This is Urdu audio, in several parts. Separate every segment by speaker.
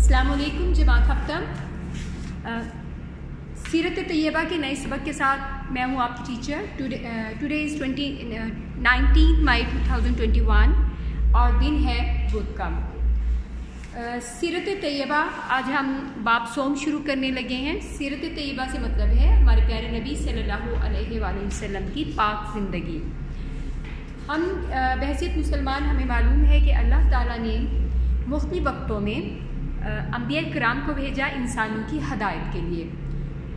Speaker 1: السلام علیکم جماعت ہفتہ سیرت طیبہ کے نئے سبق کے ساتھ میں ہوں آپ کی ٹیچر. ٹوڈے از 19 مئی 2021 اور دن ہے بدھ کا. سیرت طیبہ آج ہم باب سوم شروع کرنے لگے ہیں. سیرت طیبہ سے مطلب ہے ہمارے پیارے نبی صلی اللہ علیہ وآلہ وسلم کی پاک زندگی. ہم بحیثیت مسلمان ہمیں معلوم ہے کہ اللہ تعالیٰ نے مختلف وقتوں میں انبیاء کرام کو بھیجا انسانوں کی ہدایت کے لیے،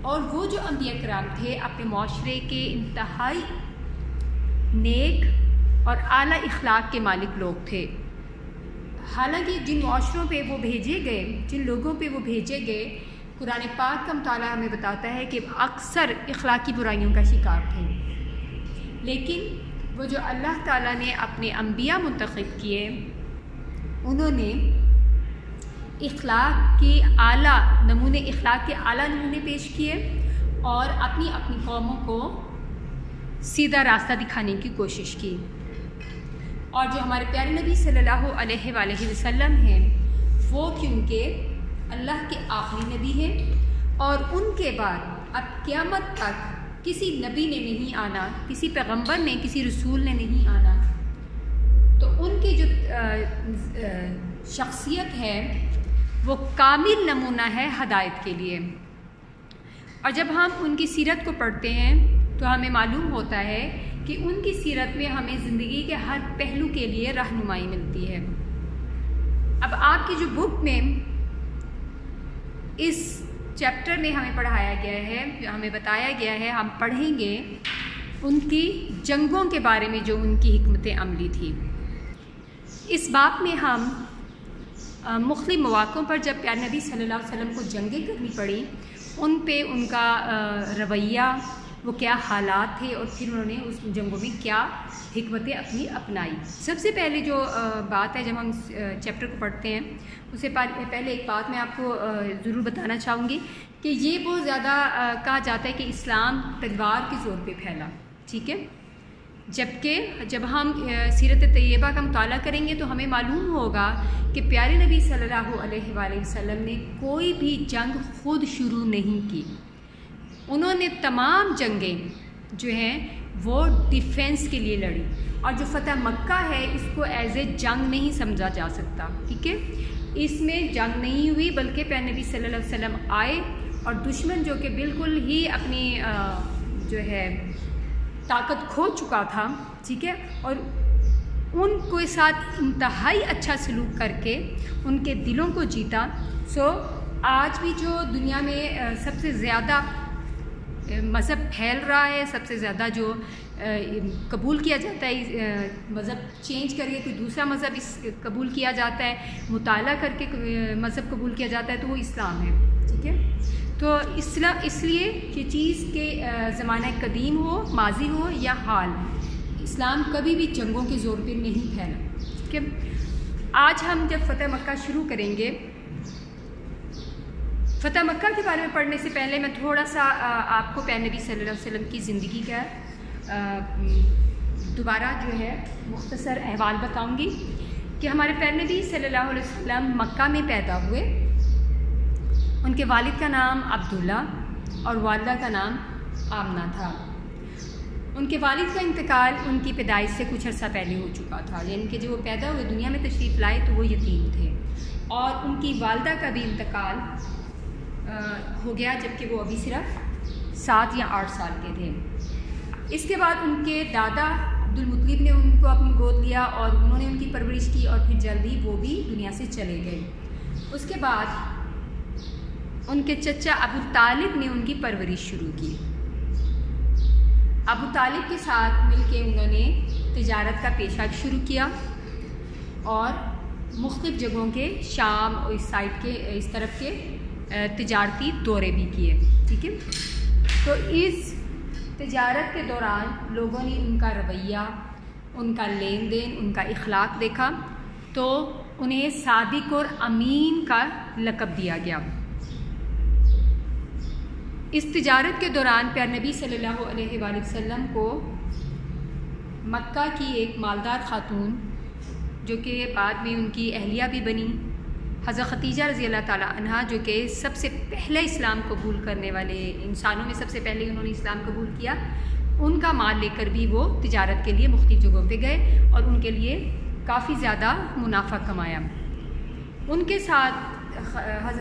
Speaker 1: اور وہ جو انبیاء کرام تھے اپنے معاشرے کے انتہائی نیک اور اعلیٰ اخلاق کے مالک لوگ تھے. حالانکہ جن معاشروں پہ وہ بھیجے گئے، جن لوگوں پہ وہ بھیجے گئے، قرآن پاک کا مطالعہ ہمیں بتاتا ہے کہ اکثر اخلاقی برائیوں کا شکار تھے. لیکن وہ جو اللہ تعالیٰ نے اپنے انبیاء منتخب کیے، انہوں نے اخلاق کے اعلیٰ نمونے پیش کیے اور اپنی قوموں کو سیدھا راستہ دکھانے کی کوشش کی. اور جو ہمارے پیارے نبی صلی اللہ علیہ وآلہ وسلم ہیں، وہ کیونکہ اللہ کے آخری نبی ہیں اور ان کے بعد اب قیامت تک کسی نبی نے نہیں آنا، کسی پیغمبر نے، کسی رسول نے نہیں آنا، تو ان کی جو شخصیت ہے وہ کامل نمونہ ہے ہدایت کے لیے. اور جب ہم ان کی سیرت کو پڑھتے ہیں تو ہمیں معلوم ہوتا ہے کہ ان کی سیرت میں ہمیں زندگی کے ہر پہلو کے لیے رہنمائی ملتی ہے. اب آپ کی جو بک میں اس چیپٹر میں ہمیں پڑھایا گیا ہے، جو ہمیں بتایا گیا ہے، ہم پڑھیں گے ان کی جنگوں کے بارے میں جو ان کی حکمت عملی تھی. اس باب میں ہم مختلف مواقعوں پر جب پیارے نبی صلی اللہ علیہ وسلم کو جنگیں کرنی پڑیں، ان پہ ان کا رویہ، وہ کیا حالات تھے، اور پھر انہوں نے اس جنگوں میں کیا حکمتیں اپنائی. سب سے پہلے جو بات ہے، جب ہم چیپٹر کو پڑھتے ہیں اس سے پہلے ایک بات میں آپ کو ضرور بتانا چاہوں گی کہ یہ بہت زیادہ کہا جاتا ہے کہ اسلام تلوار کے زور پہ پھیلا، ٹھیک ہے، جبکہ جب ہم سیرت طیبہ کا مطالعہ کریں گے تو ہمیں معلوم ہوگا کہ پیارے نبی صلی اللہ علیہ وآلہ وسلم نے کوئی بھی جنگ خود شروع نہیں کی. انہوں نے تمام جنگیں جو ہیں وہ ڈیفینس کے لیے لڑی، اور جو فتح مکہ ہے اس کو ایز اے جنگ نہیں سمجھا جا سکتا، ٹھیک ہے. اس میں جنگ نہیں ہوئی، بلکہ پیارے نبی صلی اللہ علیہ وسلم آئے اور دشمن جو کہ بالکل ہی اپنی جو ہے طاقت کھو چکا تھا، ٹھیک ہے، اور ان کے ساتھ انتہائی اچھا سلوک کر کے ان کے دلوں کو جیتا. آج بھی جو دنیا میں سب سے زیادہ مذہب پھیل رہا ہے، سب سے زیادہ جو قبول کیا جاتا ہے، مذہب چینج کر کے کوئی دوسرا مذہب قبول کیا جاتا ہے، مطالعہ کر کے مذہب قبول کیا جاتا ہے، تو وہ اسلام ہے، ٹھیک ہے. تو اس لیے یہ چیز کہ زمانہ قدیم ہو، ماضی ہو یا حال، اسلام کبھی بھی جنگوں کے زور پہ نہیں پھیلا، ٹھیک ہے. آج ہم جب فتح مکہ شروع کریں گے، فتح مکہ کے بارے میں پڑھنے سے پہلے میں تھوڑا سا آپ کو پیارے نبی صلی اللہ علیہ وسلم کی زندگی کا دوبارہ جو ہے مختصر احوال بتاؤں گی کہ ہمارے پیارے نبی صلی اللہ علیہ وسلم مکہ میں پیدا ہوئے. ان کے والد کا نام عبداللہ اور والدہ کا نام آمنہ تھا. ان کے والد کا انتقال ان کی پیدائش سے کچھ عرصہ پہلے ہو چکا تھا، یعنی کہ جب وہ پیدا ہوئے دنیا میں تشریف لائے تو وہ یتیم تھے، اور ان کی والدہ کا بھی انتقال ہو گیا جبکہ وہ ابھی صرف 7 یا 8 سال کے تھے. اس کے بعد ان کے دادا عبدالمطلب نے ان کو اپنی گود لیا اور انہوں نے ان کی پرورش کی، اور پھر جلدی وہ بھی دنیا سے چلے گئے. اس کے بعد ان کے چچا ابو طالب نے ان کی پرورش شروع کی. ابو طالب کے ساتھ مل کے انہوں نے تجارت کا پیشہ شروع کیا اور مختلف جگہوں کے شام اور اس سائڈ کے اس طرف کے تجارتی دورے بھی کیے، ٹھیک ہے. تو اس تجارت کے دوران لوگوں نے ان کا رویہ، ان کا لین دین، ان کا اخلاق دیکھا، تو انہیں صادق اور امین کا لقب دیا گیا. اس تجارت کے دوران پیارے نبی صلی اللہ علیہ وآلہ وسلم کو مکہ کی ایک مالدار خاتون، جو کہ بعد میں ان کی اہلیہ بھی بنی، حضرت ختیجہ رضی اللہ تعالیٰ عنہا جو کہ سب سے پہلے اسلام قبول کرنے والے انسانوں میں سب سے پہلے انہوں نے اسلام قبول کیا، ان کا مال لے کر بھی وہ تجارت کے لیے مختلف جگہوں پہ گئے اور ان کے لیے کافی زیادہ منافع کمایا۔ ان کے ساتھ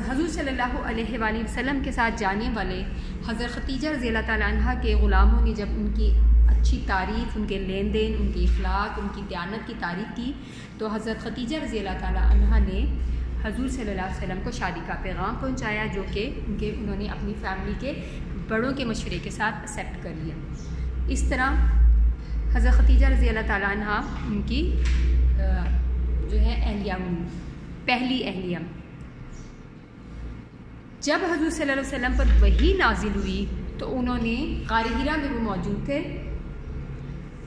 Speaker 1: حضور صلی اللہ علیہ وآلہ وسلم کے ساتھ جانے والے حضرت ختیجہ رضی اللہ تعالیٰ عنہ کے غلاموں نے جب ان کی اچھی تعریف، ان کے لین دین، ان کے اخلاق، ان کی دیانت کی تعریف کی تو حضرت ختیجہ رضی اللہ تعالیٰ عنہ نے حضور صلی اللہ علیہ وسلم کو شادی کا پیغام پہنچایا، جو کہ انہوں نے اپنی فیملی کے بڑوں کے مشورے کے ساتھ ایکسیپٹ کر لیا۔ اس طرح حضرت ختیجہ رضی اللہ تعالیٰ عنہ ان کی جو ہے اہلیہ، پہلی اہلیہ، جب حضور صلی اللہ علیہ وسلم پر وحی نازل ہوئی تو انہوں نے غار حرا میں وہ موجود تھے،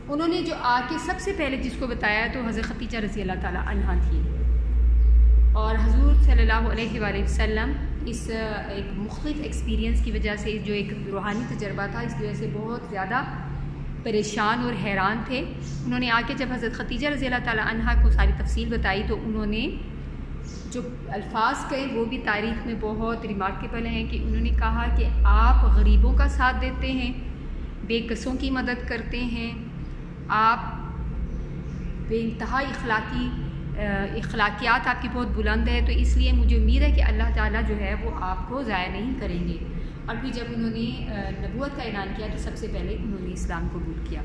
Speaker 1: انہوں نے جو آ کے سب سے پہلے جس کو بتایا تو حضرت ختیجہ رضی اللہ تعالیٰ عنہ تھی، اور حضور صلی اللہ علیہ وآلہ وسلم اس ایک مختلف ایکسپیرینس کی وجہ سے، جو ایک روحانی تجربہ تھا، اس کی وجہ سے بہت زیادہ پریشان اور حیران تھے۔ انہوں نے آ کے جب حضرت ختیجہ رضی اللہ تعالیٰ عنہ کو ساری تفصیل بتائی تو انہوں نے جو الفاظ کہے وہ بھی تاریخ میں بہت ریمارکیبل ہیں کہ انہوں نے کہا کہ آپ غریبوں کا ساتھ دیتے ہیں، بے کسوں کی مدد کرتے ہیں، آپ بے انتہا اخلاقیات آپ کی بہت بلند ہے، تو اس لیے مجھے امید ہے کہ اللہ تعالیٰ جو ہے وہ آپ کو ضائع نہیں کریں گے۔ اور پھر جب انہوں نے نبوت کا اعلان کیا تو سب سے پہلے انہوں نے اسلام قبول کیا۔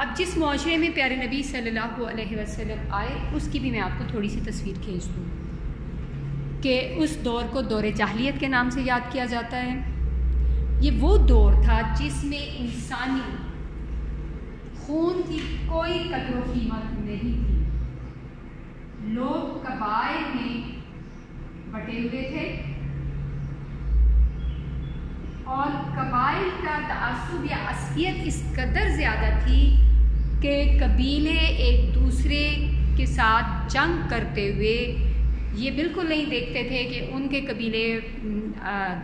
Speaker 1: اب جس معاشرے میں پیارے نبی صلی اللہ علیہ وسلم آئے اس کی بھی میں آپ کو تھوڑی سی تصویر کھینچ دوں کہ اس دور کو دور جاہلیت کے نام سے یاد کیا جاتا ہے۔ یہ وہ دور تھا جس میں انسانی خون کی کوئی قدر و قیمت نہیں تھی، لوگ قبائل میں بٹے ہوئے تھے اور قبائل کا تعصب یا عصبیت اس قدر زیادہ تھی کہ قبیلے ایک دوسرے کے ساتھ جنگ کرتے ہوئے یہ بالکل نہیں دیکھتے تھے کہ ان کے قبیلے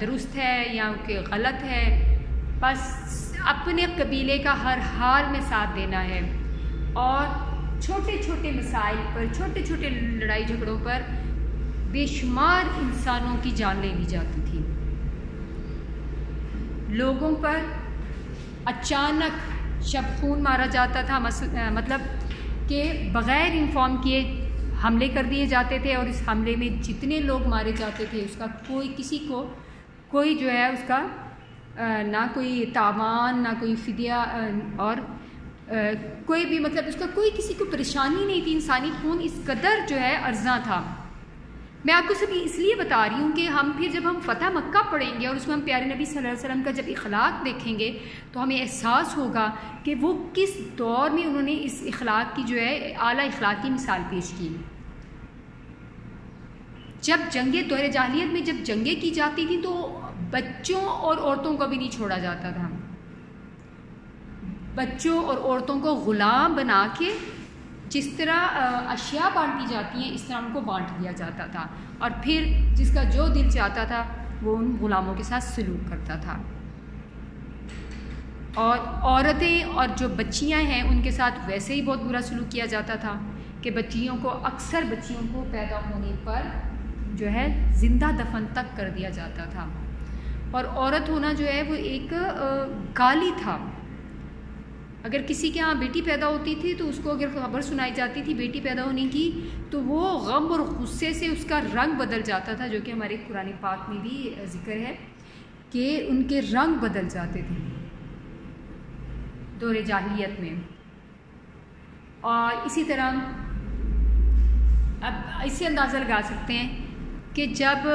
Speaker 1: درست ہے یا ان کے غلط ہے، بس اپنے قبیلے کا ہر حال میں ساتھ دینا ہے، اور چھوٹے چھوٹے مسائل پر، چھوٹے چھوٹے لڑائی جھگڑوں پر بے شمار انسانوں کی جان لے لی جاتی تھی۔ لوگوں پر اچانک شب خون مارا جاتا تھا، مطلب کہ بغیر انفارم کیے حملے کر دیے جاتے تھے، اور اس حملے میں جتنے لوگ مارے جاتے تھے اس کا کسی کو کوئی جو ہے اس کا نہ کوئی تاوان، نہ کوئی فدیہ، اور کوئی بھی مطلب اس کا کوئی کسی کو پریشانی نہیں تھی۔ انسانی خون اس قدر جو ہے ارزاں تھا۔ میں آپ کو سب اس لیے بتا رہی ہوں کہ ہم پھر جب ہم فتح مکہ پڑھیں گے اور اس میں ہم پیارے نبی صلی اللہ علیہ وسلم کا جب اخلاق دیکھیں گے تو ہمیں احساس ہوگا کہ وہ کس دور میں انہوں نے اس اخلاق کی جو ہے اعلیٰ اخلاقی مثال پیش کی۔ جب جنگیں دور جاہلیت میں جب جنگیں کی جاتی تھیں تو بچوں اور عورتوں کو بھی نہیں چھوڑا جاتا تھا، بچوں اور عورتوں کو غلام بنا کے جس طرح اشیاء بانٹی جاتی ہیں اس طرح ان کو بانٹ دیا جاتا تھا، اور پھر جس کا جو دل چاہتا تھا وہ ان غلاموں کے ساتھ سلوک کرتا تھا۔ اور عورتیں اور جو بچیاں ہیں ان کے ساتھ ویسے ہی بہت برا سلوک کیا جاتا تھا کہ بچیوں کو پیدا ہونے پر جو ہے زندہ دفن تک کر دیا جاتا تھا، اور عورت ہونا جو ہے وہ ایک گالی تھا۔ اگر کسی کے ہاں بیٹی پیدا ہوتی تھی تو اس کو اگر خبر سنائی جاتی تھی بیٹی پیدا ہونے کی تو وہ غم اور غصے سے اس کا رنگ بدل جاتا تھا، جو کہ ہمارے قرآن پاک میں بھی ذکر ہے کہ ان کے رنگ بدل جاتے تھے دور جاہلیت میں۔ اور اسی طرح اب اس سے اندازہ لگا سکتے ہیں کہ جب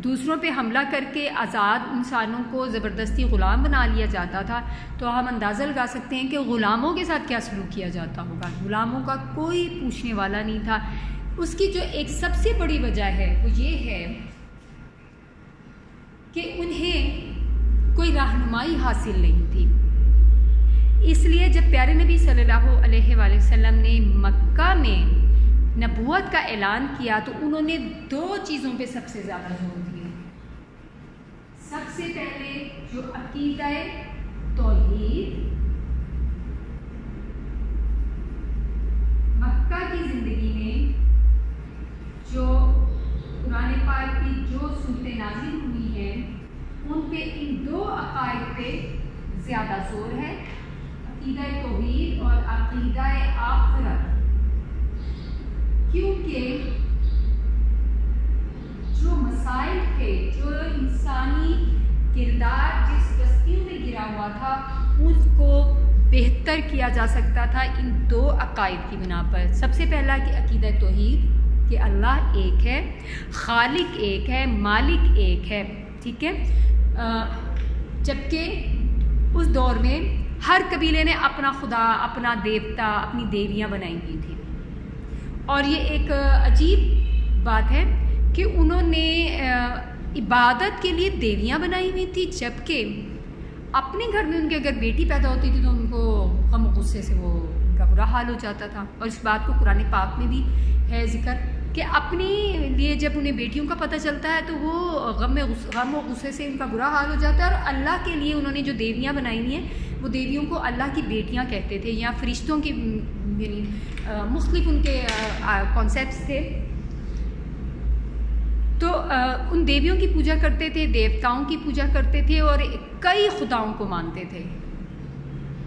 Speaker 1: دوسروں پہ حملہ کر کے آزاد انسانوں کو زبردستی غلام بنا لیا جاتا تھا تو ہم اندازہ لگا سکتے ہیں کہ غلاموں کے ساتھ کیا سلوک کیا جاتا ہوگا۔ غلاموں کا کوئی پوچھنے والا نہیں تھا۔ اس کی جو ایک سب سے بڑی وجہ ہے وہ یہ ہے کہ انہیں کوئی رہنمائی حاصل نہیں تھی۔ اس لیے جب پیارے نبی صلی اللہ علیہ وآلہ وسلم نے مکہ میں نبوت کا اعلان کیا تو انہوں نے دو چیزوں پہ سب سے زیادہ زور دیا۔ سب سے پہلے جو عقیدہ توحید، مکہ کی زندگی میں جو قرآن پاک کی جو صورتیں نازل ہوئی ہیں ان پہ ان دو عقائد پہ زیادہ زور ہے، عقیدہ توحید اور عقیدہ آخرت، کیونکہ جو مسائل تھے، جو انسانی کردار جس بستیوں میں گرا ہوا تھا اس کو بہتر کیا جا سکتا تھا ان دو عقائد کی بنا پر۔ سب سے پہلا کہ عقیدہ توحید کہ اللہ ایک ہے، خالق ایک ہے، مالک ایک ہے، ٹھیک ہے۔ جبکہ اس دور میں ہر قبیلے نے اپنا خدا، اپنا دیوتا، اپنی دیویاں بنائی ہوئی تھی، اور یہ ایک عجیب بات ہے کہ انہوں نے عبادت کے لیے دیویاں بنائی ہوئی تھی، جبکہ اپنے گھر میں ان کے اگر بیٹی پیدا ہوتی تھی تو ان کو غم و غصے سے ان کا برا حال ہو جاتا تھا۔ اور اس بات کو قرآن پاک میں بھی ہے ذکر کہ اپنے لیے جب انہیں بیٹیوں کا پتہ چلتا ہے تو وہ غم و غصے سے ان کا برا حال ہو جاتا ہے، اور اللہ کے لیے انہوں نے جو دیویاں بنائی ہوئی ہیں وہ دیویوں کو اللہ کی بیٹیاں کہتے تھے، یا فرشتوں کی، یعنی مختلف ان کے کانسیپٹس تھے۔ تو ان دیویوں کی پوجا کرتے تھے، دیوتاؤں کی پوجا کرتے تھے، اور کئی خداؤں کو مانتے تھے۔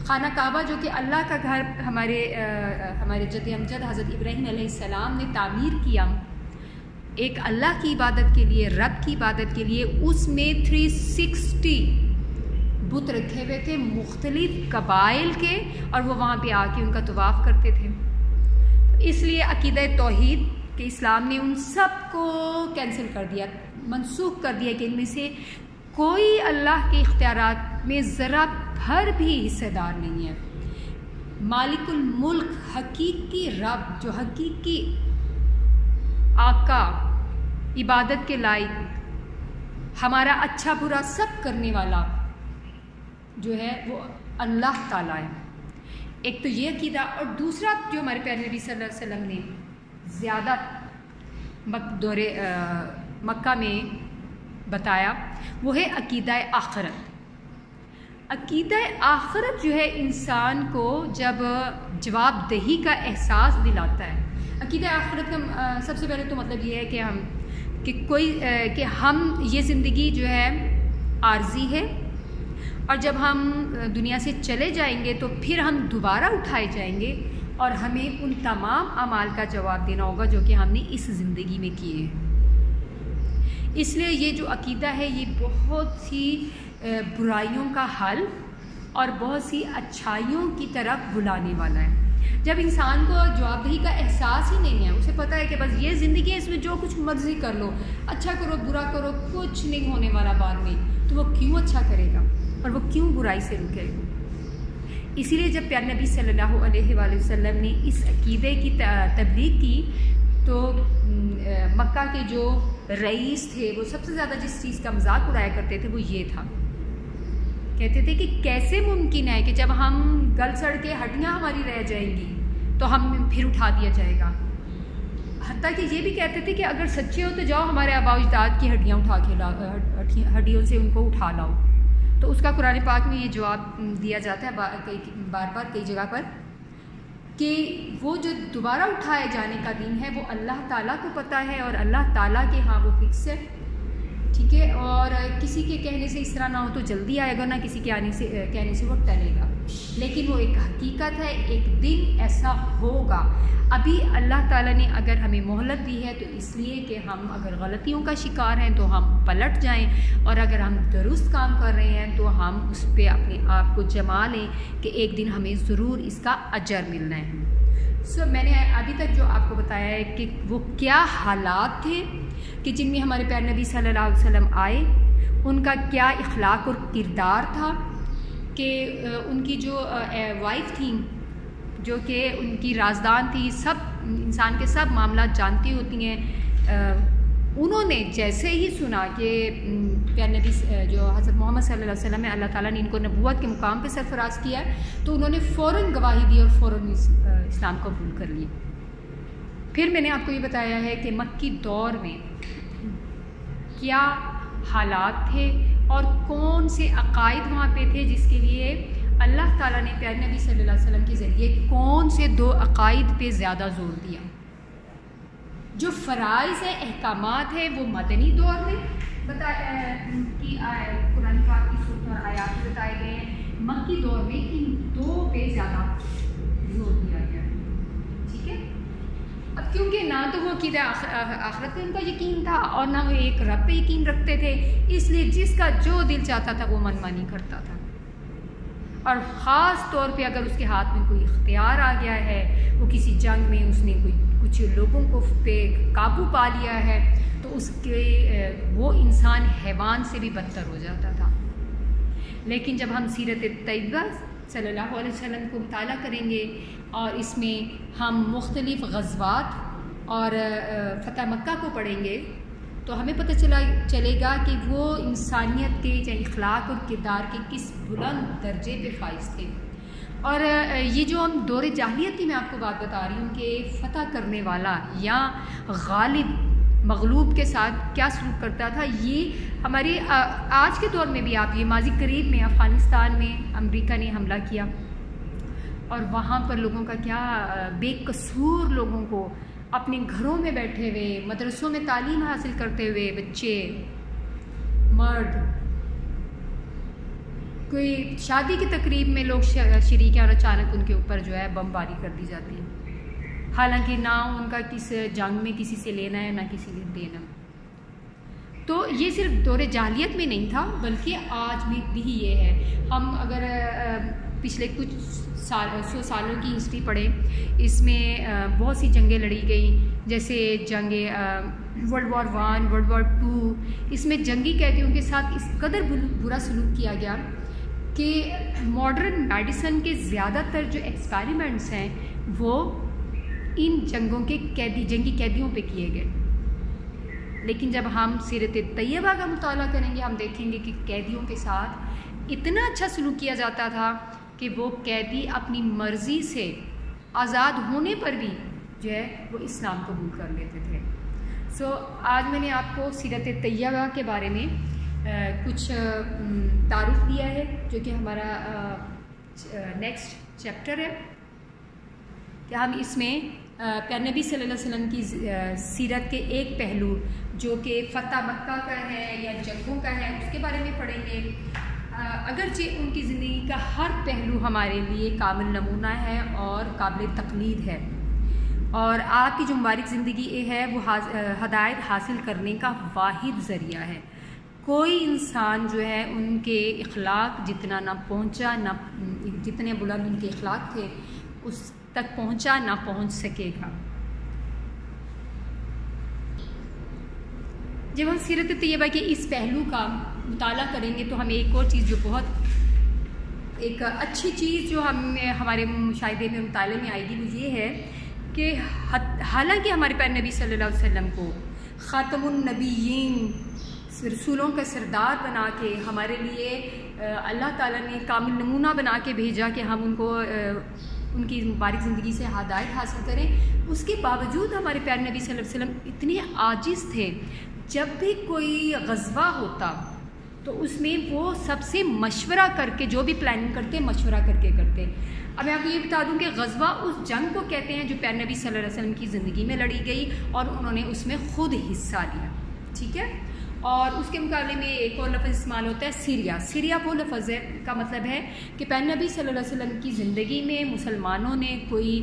Speaker 1: خانہ کعبہ جو کہ اللہ کا گھر ہمارے جد امجد حضرت ابراہیم علیہ السلام نے تعمیر کیا ایک اللہ کی عبادت کے لیے، رب کی عبادت کے لیے، اس میں 360 بت رکھے ہوئے تھے مختلف قبائل کے، اور وہ وہاں پہ آ کے ان کا طواف کرتے تھے۔ اس لیے عقیدہ توحید کہ اسلام نے ان سب کو کینسل کر دیا، منسوخ کر دیا کہ ان میں سے کوئی اللہ کے اختیارات میں ذرا بھر بھی حصہ دار نہیں ہے۔ مالک الملک، حقیقی رب، جو حقیقی آقا، عبادت کے لائق، ہمارا اچھا برا سب کرنے والا جو ہے وہ اللہ تعالیٰ ہے۔ ایک تو یہ عقیدہ، اور دوسرا جو ہمارے پیارے نبی صلی اللہ علیہ وسلم نے زیادہ دور مکہ میں بتایا وہ ہے عقیدہ آخرت۔ عقیدہ آخرت جو ہے انسان کو جب جواب دہی کا احساس دلاتا ہے۔ عقیدہ آخرت کا سب سے پہلے تو مطلب یہ ہے کہ ہم یہ زندگی جو ہے عارضی ہے، اور جب ہم دنیا سے چلے جائیں گے تو پھر ہم دوبارہ اٹھائے جائیں گے، اور ہمیں ان تمام اعمال کا جواب دینا ہوگا جو کہ ہم نے اس زندگی میں کیے ہیں۔ اس لیے یہ جو عقیدہ ہے یہ بہت سی برائیوں کا حل اور بہت سی اچھائیوں کی طرف بلانے والا ہے۔ جب انسان کو جواب دہی کا احساس ہی نہیں ہے، اسے پتہ ہے کہ بس یہ زندگی ہے، اس میں جو کچھ مرضی کر لو، اچھا کرو برا کرو، کچھ نہیں ہونے والا بعد میں، تو وہ کیوں اچھا کرے گا اور وہ کیوں برائی سے رکے گا؟ اسی لیے جب پیارے نبی صلی اللہ علیہ وآلہ وسلم نے اس عقیدے کی تبلیغ کی تو مکہ کے جو رئیس تھے وہ سب سے زیادہ جس چیز کا مذاق اڑایا کرتے تھے وہ یہ تھا، کہتے تھے کہ کیسے ممکن ہے کہ جب ہم گل سڑ کے ہڈیاں ہماری رہ جائیں گی تو ہم پھر اٹھا دیا جائے گا۔ حتیٰ کہ یہ بھی کہتے تھے کہ اگر سچے ہو تو جاؤ ہمارے آباء و اجداد کی ہڈیاں اٹھا کے ہڈیوں سے ان کو اٹھا لاؤ۔ تو اس کا قرآن پاک میں یہ جواب دیا جاتا ہے بار بار کئی جگہ پر کہ وہ جو دوبارہ اٹھائے جانے کا دن ہے وہ اللہ تعالیٰ کو پتہ ہے، اور اللہ تعالیٰ کے ہاں وہ فکس ہے، ٹھیک ہے۔ اور کسی کے کہنے سے اس طرح نہ ہو تو جلدی آئے گا، نہ کسی کے کہنے سے وہ ٹلے گا، لیکن وہ ایک حقیقت ہے، ایک دن ایسا ہوگا۔ ابھی اللہ تعالیٰ نے اگر ہمیں مہلت دی ہے تو اس لیے کہ ہم اگر غلطیوں کا شکار ہیں تو ہم پلٹ جائیں، اور اگر ہم درست کام کر رہے ہیں تو ہم اس پہ اپنے آپ کو جما لیں کہ ایک دن ہمیں ضرور اس کا اجر ملنا ہے۔ میں نے ابھی تک جو آپ کو بتایا ہے کہ وہ کیا حالات تھے کہ جن میں ہمارے پیارے نبی صلی اللہ علیہ وسلم آئے، ان کا کیا اخلاق اور کردار تھا، کہ ان کی جو وائف تھیں جو کہ ان کی رازدان تھی، سب انسان کے سب معاملات جانتی ہوتی ہیں، انہوں نے جیسے ہی سنا کہ پیارے نبی جو حضرت محمد صلی اللہ علیہ وسلم ہے اللہ تعالیٰ نے ان کو نبوت کے مقام پہ سرفراز کیا ہے، تو انہوں نے فوراً گواہی دی اور فوراً اسلام قبول کر لی۔ پھر میں نے آپ کو یہ بتایا ہے کہ مکی دور میں کیا حالات تھے اور کون سے عقائد وہاں پہ تھے جس کے لیے اللہ تعالیٰ نے پیارے نبی صلی اللہ علیہ وسلم کے ذریعے کون سے دو عقائد پہ زیادہ زور دیا۔ جو فرائض ہیں، احکامات ہیں، وہ مدنی دور میں قرآن پاک کی صورت اور آیات بتائے گئے ہیں، مکی دور میں ان دو پہ زیادہ زور دیا گیا ہے، ٹھیک ہے۔ اب کیونکہ نہ تو وہ عقیدہ آخرت پہ ان کا یقین تھا اور نہ وہ ایک رب پہ یقین رکھتے تھے، اس لیے جس کا جو دل چاہتا تھا وہ منمانی کرتا تھا، اور خاص طور پہ اگر اس کے ہاتھ میں کوئی اختیار آ گیا ہے، وہ کسی جنگ میں اس نے کچھ لوگوں کو پہ قابو پا لیا ہے، تو اس کے وہ انسان حیوان سے بھی بدتر ہو جاتا تھا۔ لیکن جب ہم سیرت طیبہ صلی اللہ علیہ وسلم کو مطالعہ کریں گے اور اس میں ہم مختلف غزوات اور فتح مکہ کو پڑھیں گے تو ہمیں پتہ چلے گا کہ وہ انسانیت کے چاہے اخلاق اور کردار کے کس بلند درجے پہ فائز تھے۔ اور یہ جو ہم دور جاہلیت کی میں آپ کو بات بتا رہی ہوں کہ فتح کرنے والا یا غالب مغلوب کے ساتھ کیا سلوک کرتا تھا، یہ ہمارے آج کے دور میں بھی آپ یہ ماضی قریب میں افغانستان میں امریکہ نے حملہ کیا اور وہاں پر لوگوں کا کیا بے قصور لوگوں کو اپنے گھروں میں بیٹھے ہوئے، مدرسوں میں تعلیم حاصل کرتے ہوئے بچے، مرد، کوئی شادی کی تقریب میں لوگ شریک ہیں اور اچانک ان کے اوپر جو ہے بم باری کر دی جاتی ہے، حالانکہ نہ ان کا کس جنگ میں کسی سے لینا ہے نہ کسی سے دینا۔ تو یہ صرف دور جاہلیت میں نہیں تھا بلکہ آج بھی یہ ہے۔ ہم اگر پچھلے کچھ سو سالوں کی ہسٹری پڑھیں، اس میں بہت سی جنگیں لڑی گئیں، جیسے جنگ ورلڈ وار 1، ورلڈ وار 2، اس میں جنگی قیدیوں کے ساتھ اس قدر برا سلوک کیا گیا کہ ماڈرن میڈیسن کے زیادہ تر جو ایکسپیریمنٹس ہیں وہ ان جنگوں کے جنگی قیدیوں پہ کیے گئے۔ لیکن جب ہم سیرت طیبہ کا مطالعہ کریں گے ہم دیکھیں گے کہ قیدیوں کے ساتھ اتنا اچھا سلوک کیا جاتا تھا کہ وہ قیدی اپنی مرضی سے آزاد ہونے پر بھی جو ہے وہ اسلام قبول کر لیتے تھے۔ آج میں نے آپ کو سیرت طیبہ کے بارے میں کچھ تعارف دیا ہے جو کہ ہمارا نیکسٹ چیپٹر ہے، کہ ہم اس میں پیارے نبی صلی اللہ علیہ وسلم کی سیرت کے ایک پہلو جو کہ فتح مکہ کا ہے یا جنگوں کا ہے اس کے بارے میں پڑھیں گے۔ اگرچہ ان کی زندگی کا ہر پہلو ہمارے لیے کامل نمونہ ہے اور قابل تقلید ہے، اور آپ کی جو مبارک زندگی ہے وہ ہدایت حاصل کرنے کا واحد ذریعہ ہے۔ کوئی انسان جو ہے ان کے اخلاق جتنا نہ پہنچا، نہ جتنے بلند ان کے اخلاق تھے اس تک پہنچا نہ پہنچ سکے گا۔ جب ہم سیرت طیبہ کے اس پہلو کا مطالعہ کریں گے تو ہمیں ایک اور چیز جو بہت ایک اچھی چیز جو ہمارے مشاہدے میں مطالعے میں آئے گی وہ یہ ہے کہ حالانکہ ہمارے پیارے نبی صلی اللہ علیہ وسلم کو خاتم النبیین، رسولوں کا سردار بنا کے ہمارے لیے اللہ تعالیٰ نے کامل نمونہ بنا کے بھیجا کہ ہم ان کو ان کی مبارک زندگی سے ہدایت حاصل کریں، اس کے باوجود ہمارے پیارے نبی صلی اللہ علیہ وسلم اتنے عاجز تھے۔ جب بھی کوئی غزوہ ہوتا تو اس میں وہ سب سے مشورہ کر کے، جو بھی پلاننگ کرتے مشورہ کر کے کرتے۔ اب میں آپ کو یہ بتا دوں کہ غزوہ اس جنگ کو کہتے ہیں جو پیارے نبی صلی اللہ علیہ وسلم کی زندگی میں لڑی گئی اور انہوں نے اس میں خود حصہ لیا، ٹھیک ہے۔ اور اس کے مقابلے میں ایک اور لفظ استعمال ہوتا ہے سیریا۔ سیریا وہ لفظ ہے کا مطلب ہے کہ پیارے نبی صلی اللہ علیہ وسلم کی زندگی میں مسلمانوں نے کوئی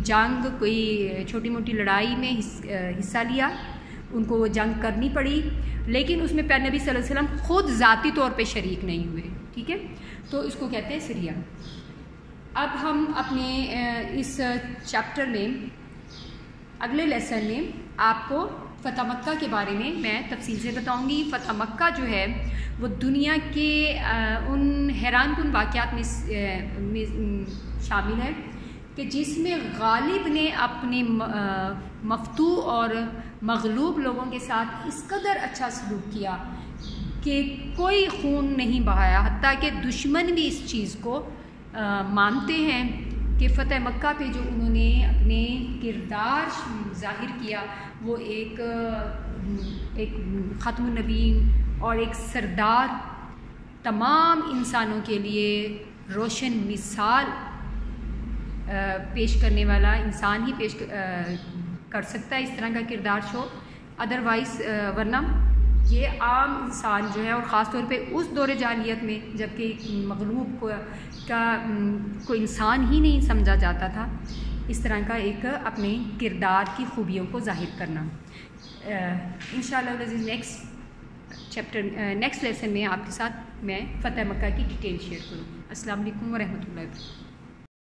Speaker 1: جنگ، کوئی چھوٹی موٹی لڑائی میں حصہ لیا، ان کو وہ جنگ کرنی پڑی، لیکن اس میں پیارے نبی صلی اللہ علیہ وسلم خود ذاتی طور پہ شریک نہیں ہوئے، ٹھیک ہے، تو اس کو کہتے ہیں سیریا۔ اب ہم اپنے اس چیپٹر میں اگلے لیسن میں آپ کو فتح مکہ کے بارے میں تفصیل سے بتاؤں گی۔ فتح مکہ جو ہے وہ دنیا کے ان حیران کن واقعات میں شامل ہے کہ جس میں غالب نے اپنے مفتوح اور مغلوب لوگوں کے ساتھ اس قدر اچھا سلوک کیا کہ کوئی خون نہیں بہایا، حتیٰ کہ دشمن بھی اس چیز کو مانتے ہیں کہ فتح مکہ پہ جو انہوں نے اپنے کردار ظاہر کیا وہ ایک ختم النبیین اور ایک سردار، تمام انسانوں کے لیے روشن مثال پیش کرنے والا انسان ہی کر سکتا ہے اس طرح کا کردار شو، ادروائز ورنہ یہ عام انسان جو ہے، اور خاص طور پہ اس دور جاہلیت میں جب کہ مغلوب کو انسان ہی نہیں سمجھا جاتا تھا، اس طرح کا ایک اپنے کردار کی خوبیوں کو ظاہر کرنا۔ انشاءاللہ نیکسٹ لیسن میں آپ کے ساتھ میں فتح مکہ کی ڈیٹیل شیئر کروں۔ السلام علیکم ورحمۃ اللہ وبرکاتہ۔